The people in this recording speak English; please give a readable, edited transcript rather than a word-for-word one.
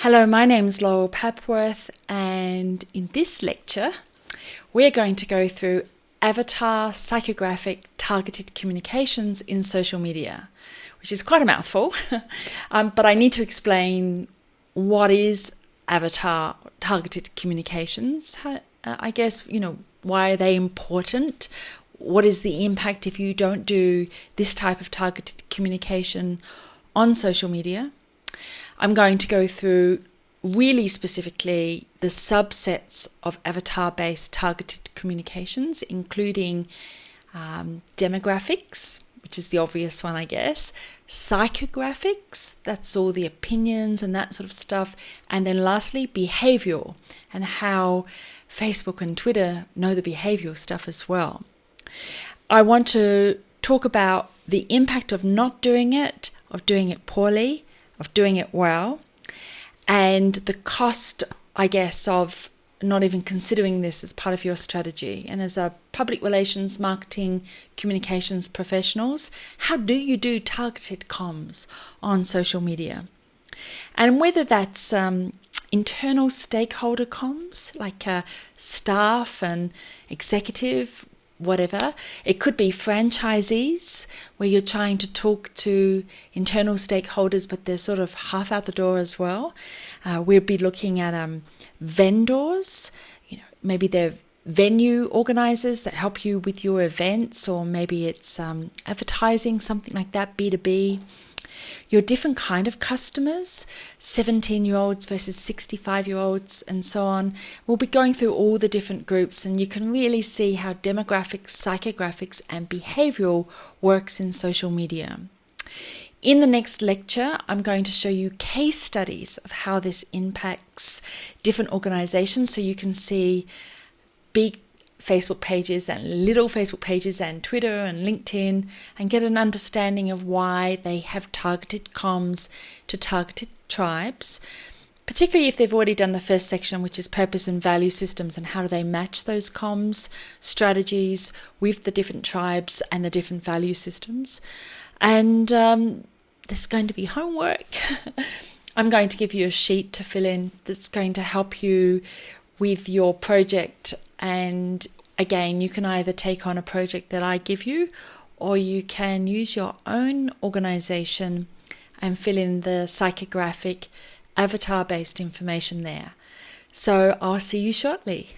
Hello, my name is Laura Papworth, and in this lecture we're going to go through avatar psychographic targeted communications in social media, which is quite a mouthful, but I need to explain what is avatar targeted communications. I guess, why are they important? What is the impact if you don't do this type of targeted communication on social media? I'm going to go through really specifically the subsets of avatar-based targeted communications, including demographics, which is the obvious one, I guess, psychographics, that's all the opinions and that sort of stuff, and then lastly, behavioural, and how Facebook and Twitter know the behavioural stuff as well. I want to talk about the impact of not doing it, of doing it poorly, of doing it well, and the cost, I guess, of not even considering this as part of your strategy. And as a public relations, marketing, communications professionals, how do you do targeted comms on social media? And whether that's internal stakeholder comms, like staff and executive, whatever. It could be franchisees, where you're trying to talk to internal stakeholders, but they're sort of half out the door as well. We'll be looking at vendors, maybe they're venue organizers that help you with your events, or maybe it's advertising, something like that, B2B. Your different kind of customers, 17-year-olds versus 65-year-olds and so on. We'll be going through all the different groups, and you can really see how demographics, psychographics and behavioural works in social media. In the next lecture, I'm going to show you case studies of how this impacts different organisations, so you can see big Facebook pages and little Facebook pages and Twitter and LinkedIn, and get an understanding of why they have targeted comms to targeted tribes, particularly if they've already done the first section, which is purpose and value systems, and how do they match those comms strategies with the different tribes and the different value systems. And there's going to be homework. I'm going to give you a sheet to fill in that's going to help you with your project. And again, you can either take on a project that I give you, or you can use your own organization and fill in the psychographic avatar-based information there. So I'll see you shortly.